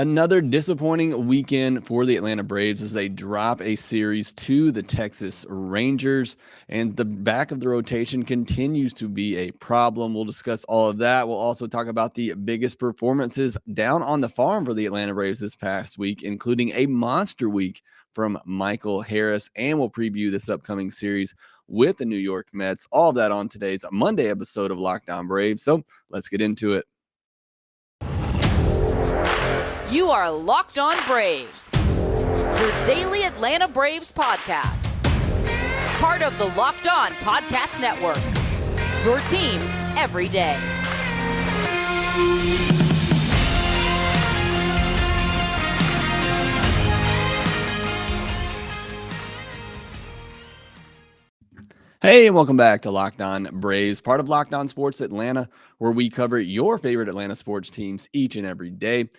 Another disappointing weekend for the Atlanta Braves as they drop a series to the Texas Rangers, and the back of the rotation continues to be a problem. We'll discuss all of that. We'll also talk about the biggest performances down on the farm for the Atlanta Braves this past week, including a monster week from Michael Harris, and we'll preview this upcoming series with the New York Mets. All of that on today's Monday episode of Lockedon Braves. So let's get into it. You are Locked On Braves, your daily Atlanta Braves podcast. Part of the Locked On Podcast Network, your team every day. Hey, and welcome back to Locked On Braves, part of Locked On Sports Atlanta, where we cover your favorite Atlanta sports teams each and every day.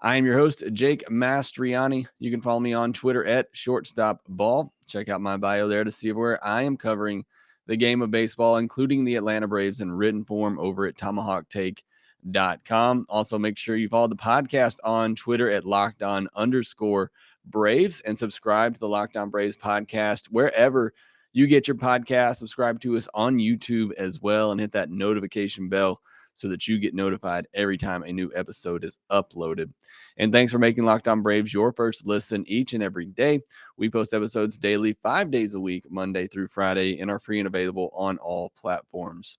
I am your host, Jake Mastroianni. You can follow me on Twitter at shortstopball. Check out my bio there to see where I am covering the game of baseball, including the Atlanta Braves in written form over at tomahawktake.com. Also, make sure you follow the podcast on Twitter at LockedOn_Braves and subscribe to the Locked On Braves podcast wherever you get your podcast. Subscribe to us on YouTube as well and hit that notification bell so that you get notified every time a new episode is uploaded. And thanks for making Locked On Braves your first listen each and every day. We post episodes daily, 5 days a week, Monday through Friday, and are free and available on all platforms.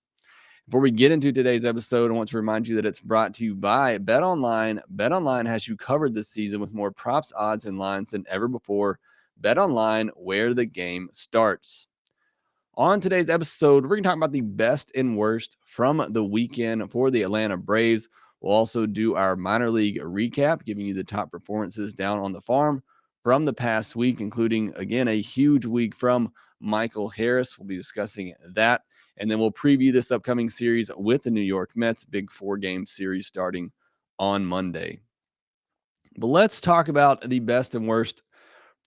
Before we get into today's episode, I want to remind you that it's brought to you by BetOnline. BetOnline has you covered this season with more props, odds, and lines than ever before. BetOnline, where the game starts. On today's episode, we're going to talk about the best and worst from the weekend for the Atlanta Braves. We'll also do our minor league recap, giving you the top performances down on the farm from the past week, including, again, a huge week from Michael Harris. We'll be discussing that. And then we'll preview this upcoming series with the New York Mets, big 4-game series starting on Monday. But let's talk about the best and worst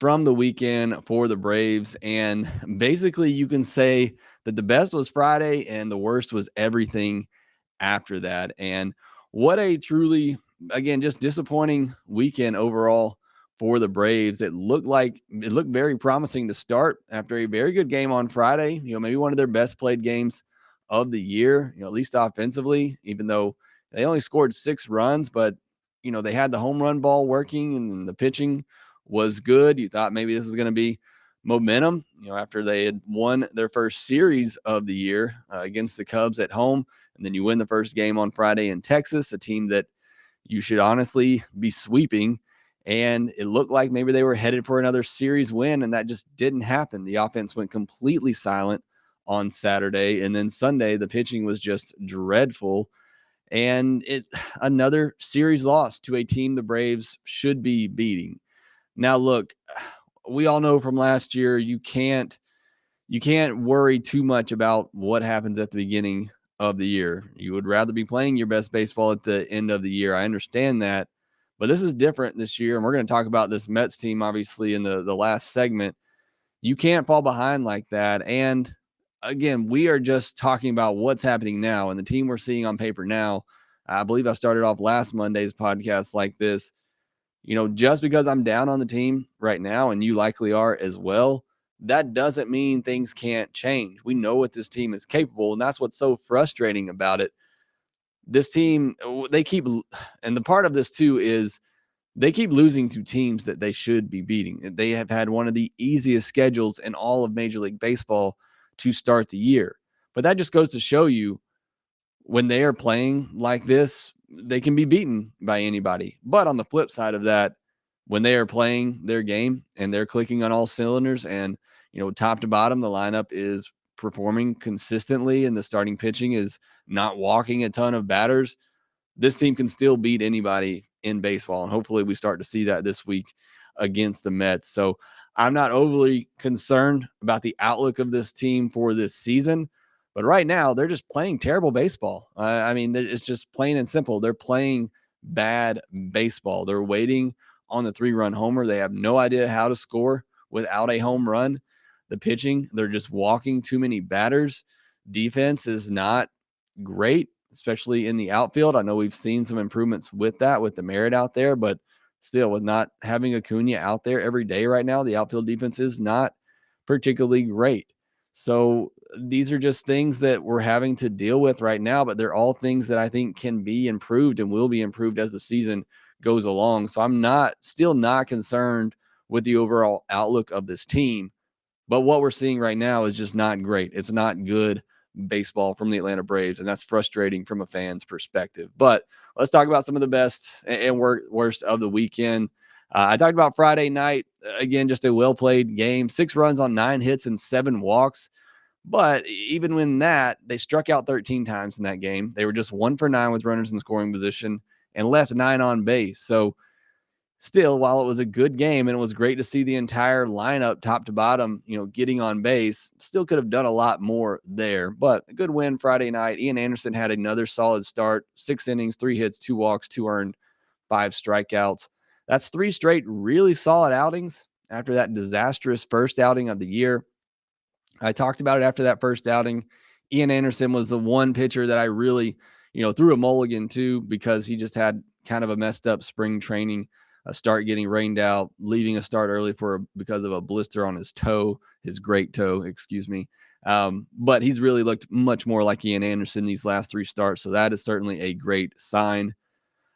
from the weekend for the Braves. And basically you can say that the best was Friday and the worst was everything after that. And what a truly, again, just disappointing weekend overall for the Braves. It looked very promising to start after a very good game on Friday, maybe one of their best played games of the year, at least offensively, even though they only scored 6 runs, but they had the home run ball working and the pitching was good. You thought maybe this was going to be momentum, after they had won their first series of the year against the Cubs at home. And then you win the first game on Friday in Texas, a team that you should honestly be sweeping. And it looked like maybe they were headed for another series win, and that just didn't happen. The offense went completely silent on Saturday. And then Sunday, the pitching was just dreadful. And another series loss to a team the Braves should be beating. Now, look, we all know from last year you can't worry too much about what happens at the beginning of the year. You would rather be playing your best baseball at the end of the year. I understand that, but this is different this year, and we're going to talk about this Mets team, obviously, in the last segment. You can't fall behind like that. And, again, we are just talking about what's happening now, and the team we're seeing on paper now. I believe I started off last Monday's podcast like this. Just because I'm down on the team right now, and you likely are as well, that doesn't mean things can't change. We know what this team is capable, and that's what's so frustrating about it. This team, and the part of this too is they keep losing to teams that they should be beating. They have had one of the easiest schedules in all of Major League Baseball to start the year. But that just goes to show you, when they are playing like this, they can be beaten by anybody. But on the flip side of that, when they are playing their game and they're clicking on all cylinders and, top to bottom, the lineup is performing consistently and the starting pitching is not walking a ton of batters, this team can still beat anybody in baseball. And hopefully we start to see that this week against the Mets. So I'm not overly concerned about the outlook of this team for this season. But right now, they're just playing terrible baseball. It's just plain and simple. They're playing bad baseball. They're waiting on the 3-run homer. They have no idea how to score without a home run. The pitching, they're just walking too many batters. Defense is not great, especially in the outfield. I know we've seen some improvements with that, with the Merritt out there, but still, with not having Acuna out there every day right now, the outfield defense is not particularly great. So these are just things that we're having to deal with right now, but they're all things that I think can be improved and will be improved as the season goes along. So I'm still not concerned with the overall outlook of this team. But what we're seeing right now is just not great. It's not good baseball from the Atlanta Braves, and that's frustrating from a fan's perspective. But let's talk about some of the best and worst of the weekend. I talked about Friday night. Again, just a well-played game. 6 runs on 9 hits and 7 walks. But even when that, they struck out 13 times in that game. They were just 1 for 9 with runners in scoring position and left 9 on base. So still, while it was a good game and it was great to see the entire lineup top to bottom, getting on base, still could have done a lot more there. But a good win Friday night. Ian Anderson had another solid start, 6 innings, 3 hits, 2 walks, 2 earned, 5 strikeouts. That's 3 straight really solid outings after that disastrous first outing of the year. I talked about it after that first outing. Ian Anderson was the one pitcher that I really, threw a mulligan to, because he just had kind of a messed up spring training, a start getting rained out, leaving a start early because of a blister on his toe, his great toe, excuse me. But he's really looked much more like Ian Anderson these last 3 starts. So that is certainly a great sign.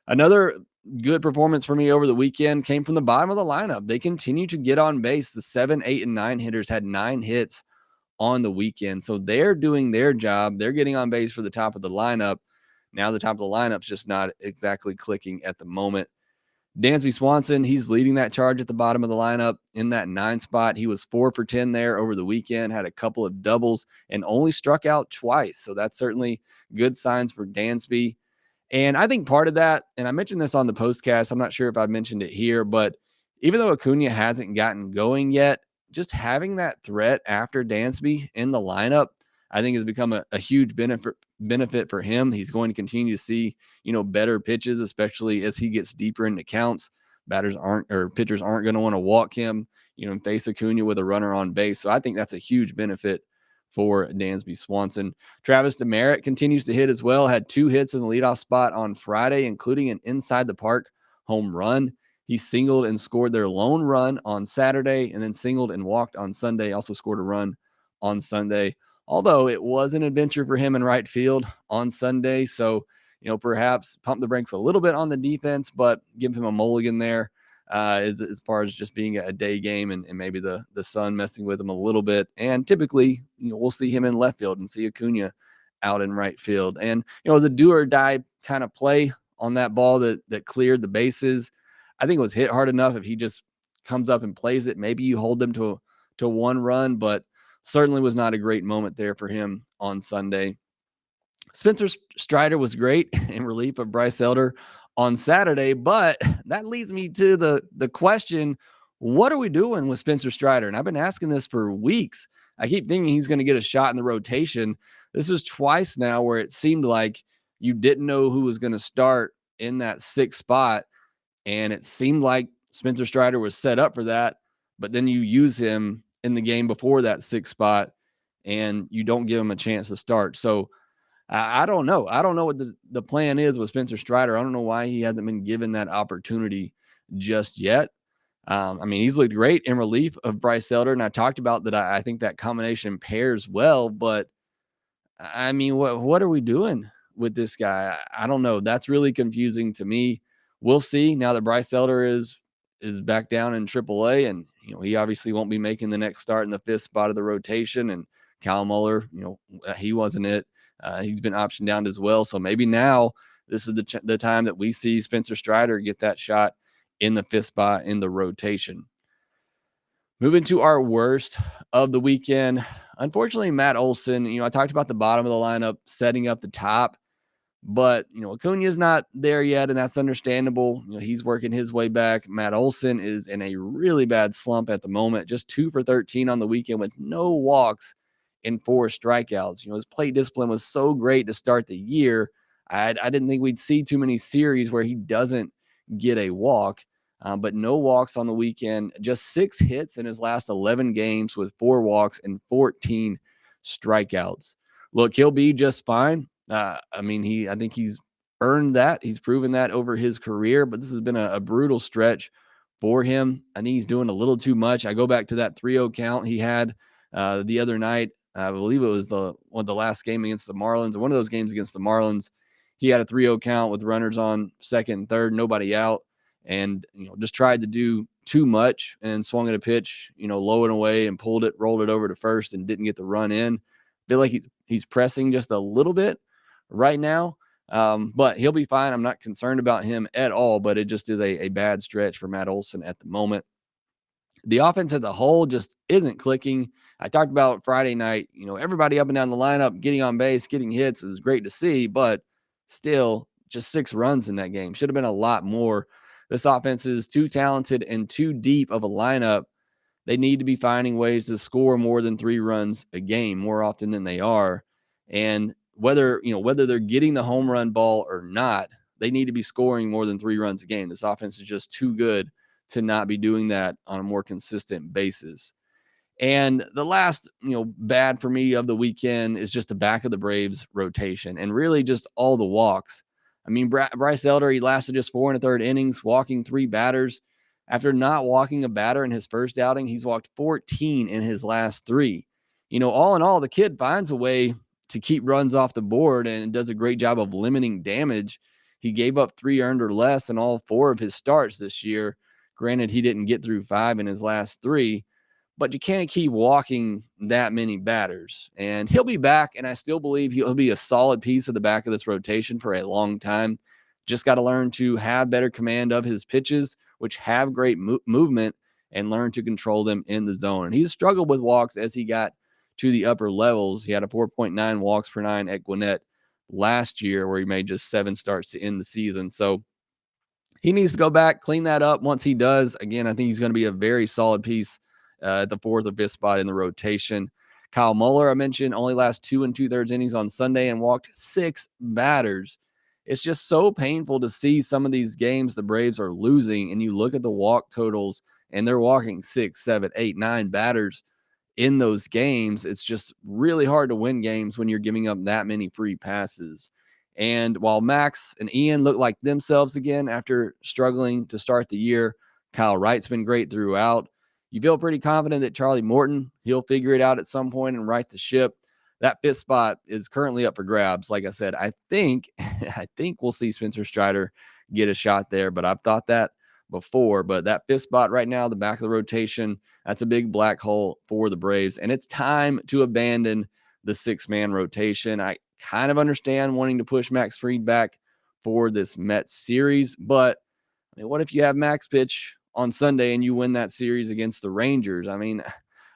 Another good performance for me over the weekend came from the bottom of the lineup. They continue to get on base. The 7, 8, and 9 hitters had 9 hits on the weekend. So they're doing their job. They're getting on base for the top of the lineup. Now the top of the lineup's just not exactly clicking at the moment. Dansby Swanson, he's leading that charge at the bottom of the lineup in that 9 spot. He was 4 for 10 there over the weekend, had a couple of doubles, and only struck out twice. So that's certainly good signs for Dansby. And I think part of that, and I mentioned this on the postcast, I'm not sure if I mentioned it here, but even though Acuna hasn't gotten going yet, just having that threat after Dansby in the lineup, I think has become a huge benefit for him. He's going to continue to see, better pitches, especially as he gets deeper into counts. Pitchers aren't going to want to walk him, and face Acuna with a runner on base. So I think that's a huge benefit for Dansby Swanson. Travis Demeritte continues to hit as well, had 2 hits in the leadoff spot on Friday, including an inside the park home run. He singled and scored their lone run on Saturday, and then singled and walked on Sunday, also scored a run on Sunday. Although it was an adventure for him in right field on Sunday. So, perhaps pump the brakes a little bit on the defense, but give him a mulligan there. As far as just being a day game and maybe the sun messing with him a little bit. And typically, we'll see him in left field and see Acuna out in right field. And, it was a do or die kind of play on that ball that cleared the bases. I think it was hit hard enough. If he just comes up and plays it, maybe you hold them to 1 run, but certainly was not a great moment there for him on Sunday. Spencer Strider was great in relief of Bryce Elder on Saturday, but that leads me to the question, what are we doing with Spencer Strider? And I've been asking this for weeks. I keep thinking he's going to get a shot in the rotation. This is twice now where it seemed like you didn't know who was going to start in that 6th spot, and it seemed like Spencer Strider was set up for that, but then you use him in the game before that 6th spot, and you don't give him a chance to start. So I don't know. I don't know what the plan is with Spencer Strider. I don't know why he hasn't been given that opportunity just yet. He's looked great in relief of Bryce Elder, and I talked about that. I think that combination pairs well, but what are we doing with this guy? I don't know. That's really confusing to me. We'll see now that Bryce Elder is back down in AAA, and he obviously won't be making the next start in the 5th spot of the rotation. And Kyle Muller, he wasn't it. He's been optioned down as well. So maybe now this is the time that we see Spencer Strider get that shot in the 5th spot in the rotation. Moving to our worst of the weekend. Unfortunately, Matt Olson, I talked about the bottom of the lineup setting up the top, but, Acuna is not there yet, and that's understandable. He's working his way back. Matt Olson is in a really bad slump at the moment, just 2 for 13 on the weekend with no walks and 4 strikeouts. His plate discipline was so great to start the year. I didn't think we'd see too many series where he doesn't get a walk, but no walks on the weekend, just 6 hits in his last 11 games with 4 walks and 14 strikeouts. Look, he'll be just fine. I think he's earned that. He's proven that over his career, but this has been a brutal stretch for him. I think he's doing a little too much. I go back to that 3-0 count he had the other night. I believe it was the last game against the Marlins, or one of those games against the Marlins. He had a 3-0 count with runners on second and third, nobody out, and just tried to do too much and swung at a pitch, low and away, and pulled it, rolled it over to first, and didn't get the run in. I feel like he's pressing just a little bit right now. But he'll be fine. I'm not concerned about him at all, but it just is a bad stretch for Matt Olson at the moment. The offense as a whole just isn't clicking. I talked about Friday night, everybody up and down the lineup, getting on base, getting hits is great to see, but still just 6 runs in that game. Should have been a lot more. This offense is too talented and too deep of a lineup. They need to be finding ways to score more than 3 runs a game more often than they are. And whether they're getting the home run ball or not, they need to be scoring more than 3 runs a game. This offense is just too good to not be doing that on a more consistent basis. And the last, bad for me of the weekend is just the back of the Braves rotation and really just all the walks. I mean, Bryce Elder, he lasted just 4 1/3 innings, walking 3 batters. After not walking a batter in his first outing, he's walked 14 in his last 3. All in all, the kid finds a way to keep runs off the board and does a great job of limiting damage. He gave up 3 earned or less in all 4 of his starts this year. Granted, he didn't get through 5 in his last 3, but you can't keep walking that many batters. And he'll be back, and I still believe he'll be a solid piece of the back of this rotation for a long time. Just got to learn to have better command of his pitches, which have great movement, and learn to control them in the zone. And he's struggled with walks as he got to the upper levels. He had a 4.9 walks per 9 at Gwinnett last year, where he made just 7 starts to end the season. So he needs to go back, clean that up. Once he does, again, I think he's going to be a very solid piece at the 4th or 5th spot in the rotation. Kyle Muller, I mentioned, only last 2 2/3 innings on Sunday and walked 6 batters. It's just so painful to see some of these games the Braves are losing, and you look at the walk totals, and they're walking 6, 7, 8, 9 batters in those games. It's just really hard to win games when you're giving up that many free passes. And while Max and Ian look like themselves again after struggling to start the year, Kyle Wright's been great throughout. You feel pretty confident that Charlie Morton, he'll figure it out at some point and right the ship. That 5th spot is currently up for grabs. Like I said, I think we'll see Spencer Strider get a shot there, but I've thought that before. But that 5th spot right now, the back of the rotation, that's a big black hole for the Braves. And it's time to abandon the 6-man rotation. I kind of understand wanting to push Max Fried back for this Mets series, but I mean, what if you have Max pitch on Sunday and you win that series against the Rangers? I mean,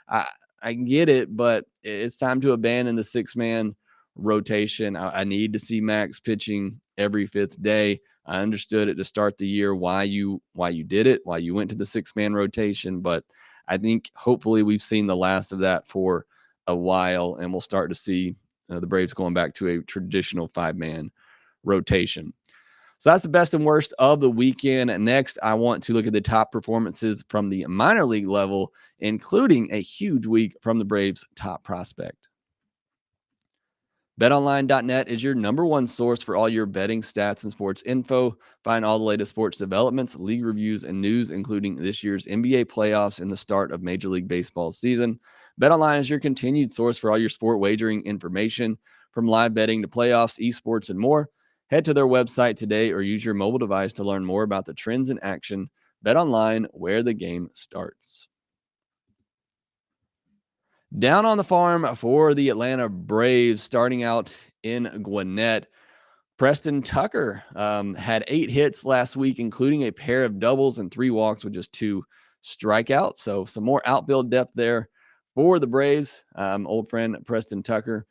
I get it, but it's time to abandon the 6-man rotation. I need to see Max pitching every 5th day. I understood it to start the year why you did it, why you went to the 6-man rotation, but I think hopefully we've seen the last of that for a while, and we'll start to see the Braves going back to a traditional 5-man rotation. So that's the best and worst of the weekend. Next, I want to look at the top performances from the minor league level, including a huge week from the Braves' top prospect. BetOnline.net is your #1 source for all your betting stats and sports info. Find all the latest sports developments, league reviews, and news, including this year's NBA playoffs and the start of Major League Baseball season. BetOnline is your continued source for all your sport wagering information, from live betting to playoffs, esports, and more. Head to their website today or use your mobile device to learn more about the trends in action. BetOnline, where the game starts. Down on the farm for the Atlanta Braves, starting out in Gwinnett, Preston Tucker had 8 hits last week, including a pair of doubles and 3 walks with just 2 strikeouts. So some more outfield depth there for the Braves. Old friend Preston Tucker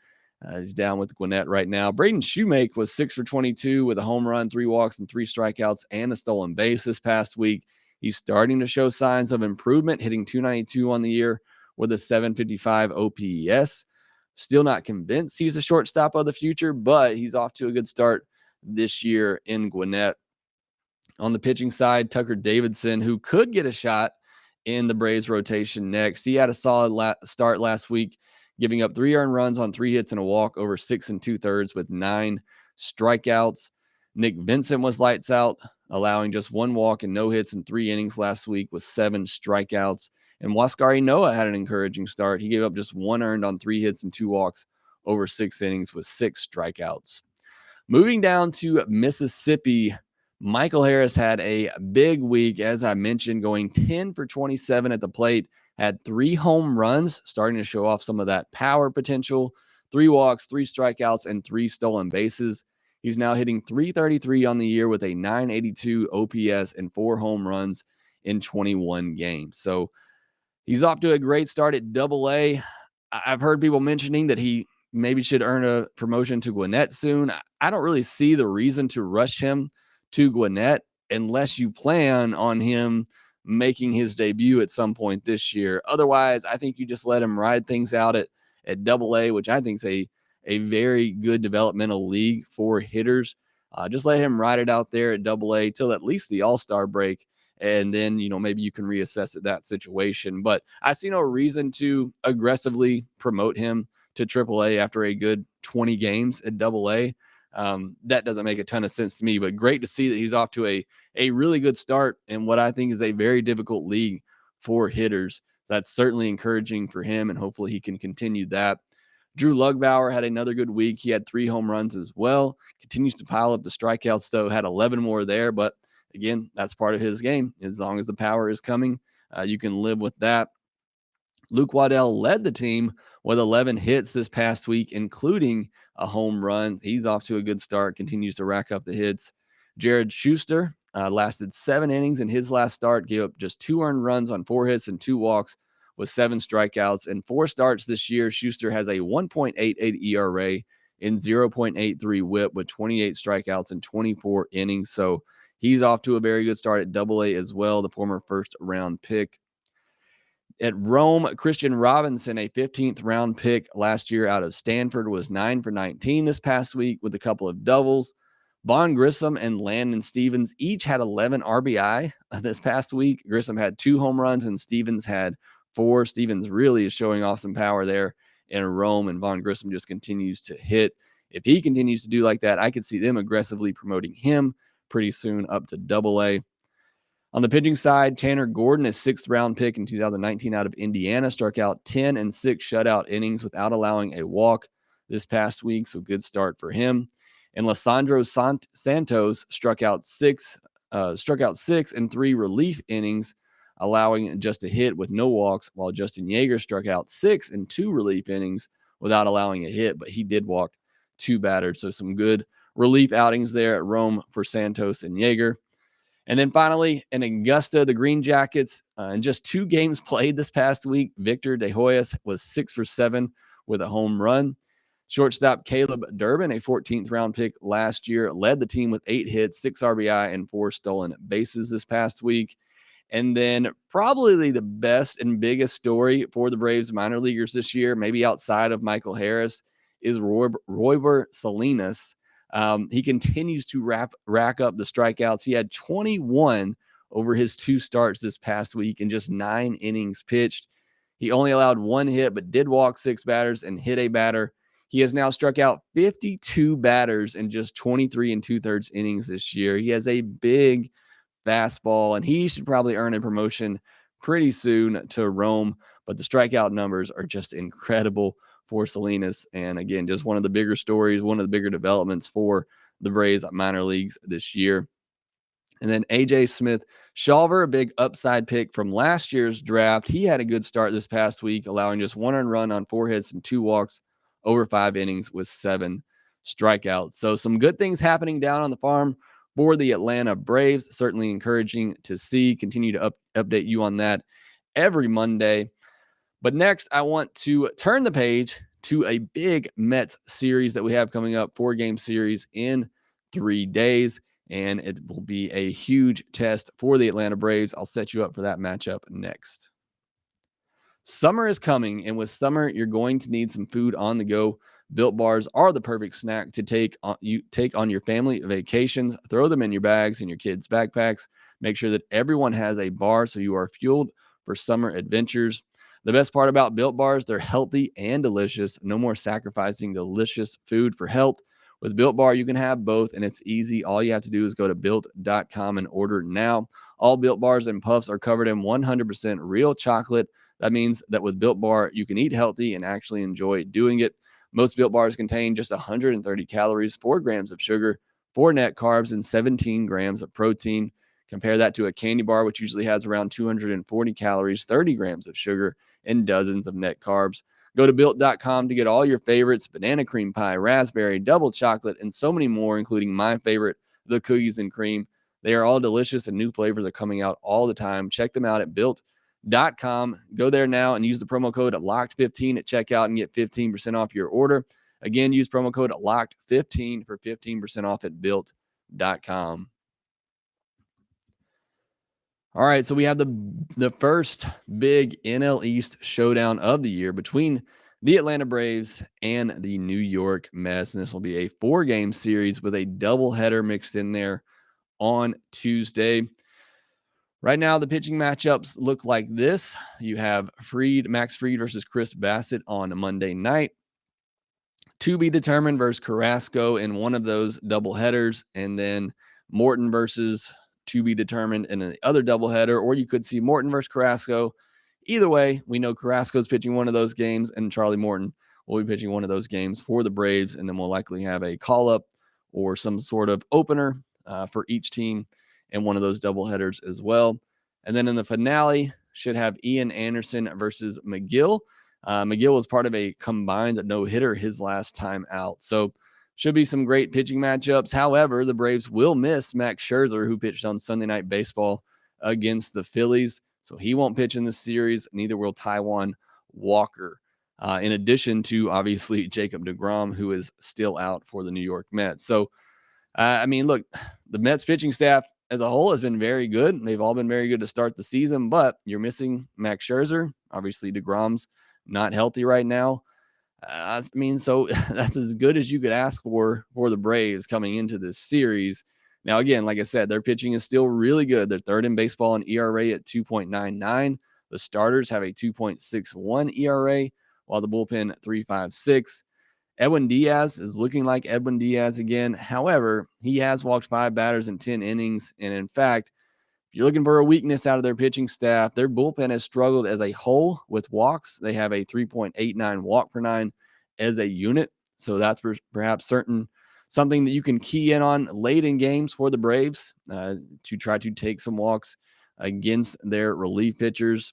is down with Gwinnett right now. Braden Shoemake was 6 for 22 with a home run, 3 walks, and 3 strikeouts, and a stolen base this past week. He's starting to show signs of improvement, hitting .292 on the year with a .755 OPS. Still not convinced he's a shortstop of the future, but he's off to a good start this year in Gwinnett. On the pitching side, Tucker Davidson, who could get a shot in the Braves rotation next. He had a solid start last week, giving up 3 earned runs on 3 hits and a walk over 6 2/3 with 9 strikeouts. Nick Vincent was lights out, allowing just one walk and no hits in 3 innings last week with 7 strikeouts. And Waskari Noah had an encouraging start. He gave up just 1 earned on 3 hits and 2 walks over 6 innings with 6 strikeouts. Moving down to Mississippi, Michael Harris had a big week, as I mentioned, going 10 for 27 at the plate, had 3 home runs, starting to show off some of that power potential, 3 walks, 3 strikeouts, and 3 stolen bases. He's now hitting .333 on the year with a .982 OPS and 4 home runs in 21 games. So he's off to a great start at Double-A. I've heard people mentioning that he maybe should earn a promotion to Gwinnett soon. I don't really see the reason to rush him to Gwinnett unless you plan on him making his debut at some point this year. Otherwise, I think you just let him ride things out at Double-A, which I think is a very good developmental league for hitters. Just let him ride it out there at Double-A till at least the All-Star break. And then, maybe you can reassess that situation. But I see no reason to aggressively promote him to AAA after a good 20 games at Double-A. That doesn't make a ton of sense to me, but great to see that he's off to a really good start in what I think is a very difficult league for hitters. So that's certainly encouraging for him, and hopefully he can continue that. Drew Lug Bauer had another good week. He had 3 home runs as well. Continues to pile up the strikeouts, though. Had 11 more there, but again, that's part of his game. As long as the power is coming, you can live with that. Luke Waddell led the team with 11 hits this past week, including a home run. He's off to a good start, continues to rack up the hits. Jared Schuster lasted 7 innings in his last start, gave up just 2 earned runs on 4 hits and 2 walks with 7 strikeouts. In 4 starts this year, Schuster has a 1.88 ERA and 0.83 whip with 28 strikeouts in 24 innings. So he's off to a very good start at Double-A as well, the former first-round pick. At Rome, Christian Robinson, a 15th round pick last year out of Stanford, was 9 for 19 this past week with a couple of doubles. Vaughn Grissom and Landon Stevens each had 11 RBI this past week. Grissom had 2 home runs and Stevens had 4. Stevens really is showing off some power there in Rome, and Vaughn Grissom just continues to hit. If he continues to do like that, I could see them aggressively promoting him pretty soon up to Double-A. On the pitching side, Tanner Gordon, a 6th round pick in 2019 out of Indiana, struck out 10 and 6 shutout innings without allowing a walk this past week, so good start for him. And Lissandro Santos struck out 6 and 3 relief innings, allowing just a hit with no walks, while Justin Yeager struck out 6 and 2 relief innings without allowing a hit, but he did walk 2 batters. So some good relief outings there at Rome for Santos and Yeager. And then finally, in Augusta, the Green Jackets, in just 2 games played this past week, Victor De Hoyos was 6 for 7 with a home run. Shortstop Caleb Durbin, a 14th round pick last year, led the team with 8 hits, 6 RBI, and 4 stolen bases this past week. And then probably the best and biggest story for the Braves minor leaguers this year, maybe outside of Michael Harris, is Royber Salinas. He continues to rack up the strikeouts. He had 21 over his 2 starts this past week in just 9 innings pitched. He only allowed 1 hit, but did walk 6 batters and hit a batter. He has now struck out 52 batters in just 23 2/3 innings this year. He has a big fastball, and he should probably earn a promotion pretty soon to Rome, but the strikeout numbers are just incredible for Salinas. And again, just one of the bigger stories, one of the bigger developments for the Braves minor leagues this year. And then AJ Smith-Shawver, a big upside pick from last year's draft. He had a good start this past week, allowing just 1 earned run on 4 hits and 2 walks over 5 innings with 7 strikeouts. So some good things happening down on the farm for the Atlanta Braves. Certainly encouraging to see. Continue to update you on that every Monday. But next, I want to turn the page to a big Mets series that we have coming up, 4-game series in 3 days. And it will be a huge test for the Atlanta Braves. I'll set you up for that matchup next. Summer is coming, and with summer, you're going to need some food on the go. Built Bars are the perfect snack to take on your family vacations. Throw them in your bags and your kids' backpacks. Make sure that everyone has a bar so you are fueled for summer adventures. The best part about Built Bars, they're healthy and delicious. No more sacrificing delicious food for health. With Built Bar, you can have both, and it's easy. All you have to do is go to built.com and order now. All Built Bars and Puffs are covered in 100% real chocolate. That means that with Built Bar, you can eat healthy and actually enjoy doing it. Most Built Bars contain just 130 calories, 4 grams of sugar, 4 net carbs, and 17 grams of protein. Compare that to a candy bar, which usually has around 240 calories, 30 grams of sugar, and dozens of net carbs. Go to built.com to get all your favorites: banana cream pie, raspberry, double chocolate, and so many more, including my favorite, the cookies and cream. They are all delicious, and new flavors are coming out all the time. Check them out at built.com. Go there now and use the promo code LOCKED15 at checkout and get 15% off your order. Again, use promo code LOCKED15 for 15% off at built.com. All right, so we have the first big NL East showdown of the year between the Atlanta Braves and the New York Mets, and this will be a 4-game series with a doubleheader mixed in there on Tuesday. Right now, the pitching matchups look like this. You have Max Fried versus Chris Bassett on Monday night. To be determined versus Carrasco in one of those doubleheaders, and then Morton versus to be determined in the other doubleheader, or you could see Morton versus Carrasco. Either way, we know Carrasco's pitching one of those games, and Charlie Morton will be pitching one of those games for the Braves, and then we'll likely have a call-up or some sort of opener for each team in one of those doubleheaders as well. And then in the finale, should have Ian Anderson versus Mcgill. Mcgill was part of a combined no-hitter his last time out. So should be some great pitching matchups. However, the Braves will miss Max Scherzer, who pitched on Sunday Night Baseball against the Phillies. So he won't pitch in this series. Neither will Taijuan Walker. In addition to, obviously, Jacob deGrom, who is still out for the New York Mets. So, look, the Mets pitching staff as a whole has been very good. They've all been very good to start the season, but you're missing Max Scherzer. Obviously, deGrom's not healthy right now. So that's as good as you could ask for the Braves coming into this series. Now, again, like I said, their pitching is still really good. They're third in baseball in ERA at 2.99. The starters have a 2.61 ERA, while the bullpen at 3.56. Edwin Diaz is looking like Edwin Diaz again. However, he has walked 5 batters in 10 innings. And in fact, if you're looking for a weakness out of their pitching staff, their bullpen has struggled as a whole with walks. They have a 3.89 walk per 9 as a unit. So that's perhaps something that you can key in on late in games for the Braves to try to take some walks against their relief pitchers.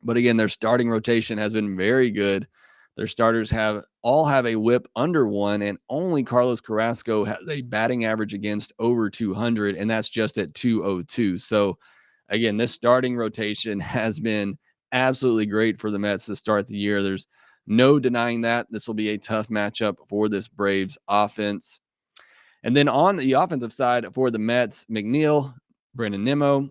But again, their starting rotation has been very good. Their starters all have a whip under 1, and only Carlos Carrasco has a batting average against over 200, and that's just at 202. So, again, this starting rotation has been absolutely great for the Mets to start the year. There's no denying that. This will be a tough matchup for this Braves offense. And then on the offensive side for the Mets, McNeil, Brandon Nimmo,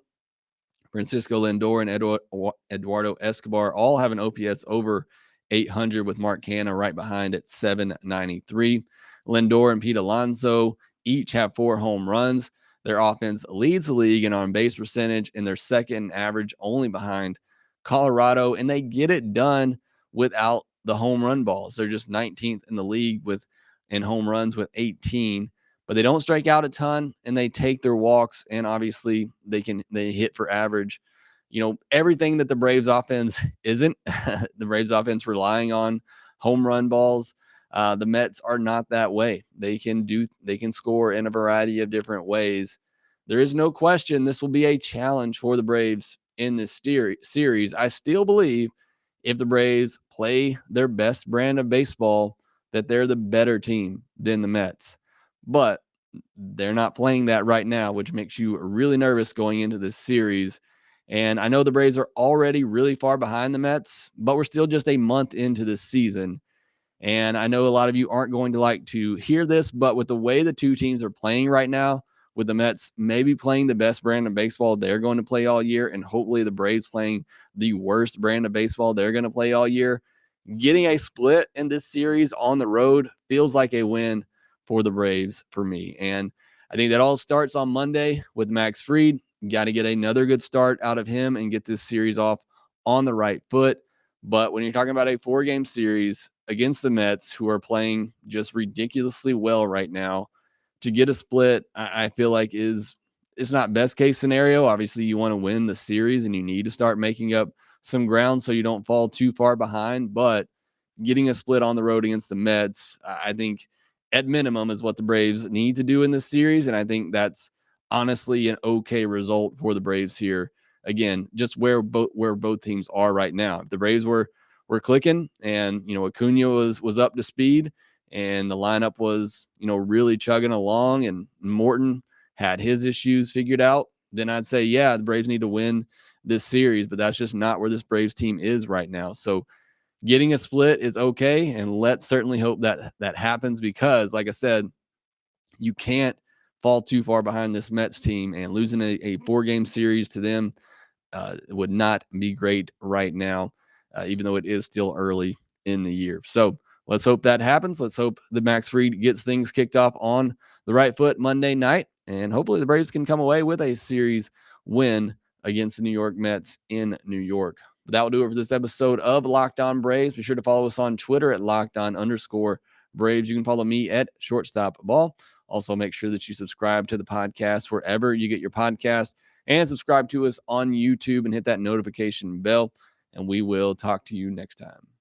Francisco Lindor, and Eduardo Escobar all have an OPS over 800, with Mark Canha right behind at 793. Lindor and Pete Alonso each have 4 home runs. Their offense leads the league in on-base percentage, and they're second in average, only behind Colorado, and they get it done without the home run balls. They're just 19th in the league in home runs with 18, but they don't strike out a ton, and they take their walks, and obviously they hit for average. Everything that the Braves offense isn't. The Braves offense relying on home run balls. The Mets are not that way. They can score in a variety of different ways. There is no question this will be a challenge for the Braves in this series. I still believe if the Braves play their best brand of baseball, that they're the better team than the Mets. But they're not playing that right now, which makes you really nervous going into this series. And I know the Braves are already really far behind the Mets, but we're still just a month into this season. And I know a lot of you aren't going to like to hear this, but with the way the two teams are playing right now, with the Mets maybe playing the best brand of baseball they're going to play all year, and hopefully the Braves playing the worst brand of baseball they're going to play all year, getting a split in this series on the road feels like a win for the Braves for me. And I think that all starts on Monday with Max Fried. Got to get another good start out of him and get this series off on the right foot. But when you're talking about a 4-game series, against the Mets, who are playing just ridiculously well right now, to get a split, I feel like it's not best case scenario. Obviously, you want to win the series and you need to start making up some ground so you don't fall too far behind. But getting a split on the road against the Mets, I think at minimum is what the Braves need to do in this series. And I think that's honestly an okay result for the Braves here. Again, just where both teams are right now. If the Braves were clicking and, Acuna was up to speed and the lineup was, really chugging along and Morton had his issues figured out, then I'd say, yeah, the Braves need to win this series, but that's just not where this Braves team is right now. So getting a split is okay, and let's certainly hope that happens because, like I said, you can't fall too far behind this Mets team, and losing a 4-game series to them would not be great right now, even though it is still early in the year. So let's hope that happens. Let's hope that Max Fried gets things kicked off on the right foot Monday night, and hopefully the Braves can come away with a series win against the New York Mets in New York. But that will do it for this episode of Lockedon Braves. Be sure to follow us on Twitter at @Lockedon_Braves. You can follow me at ShortstopBall. Also, make sure that you subscribe to the podcast wherever you get your podcast and subscribe to us on YouTube and hit that notification bell. And we will talk to you next time.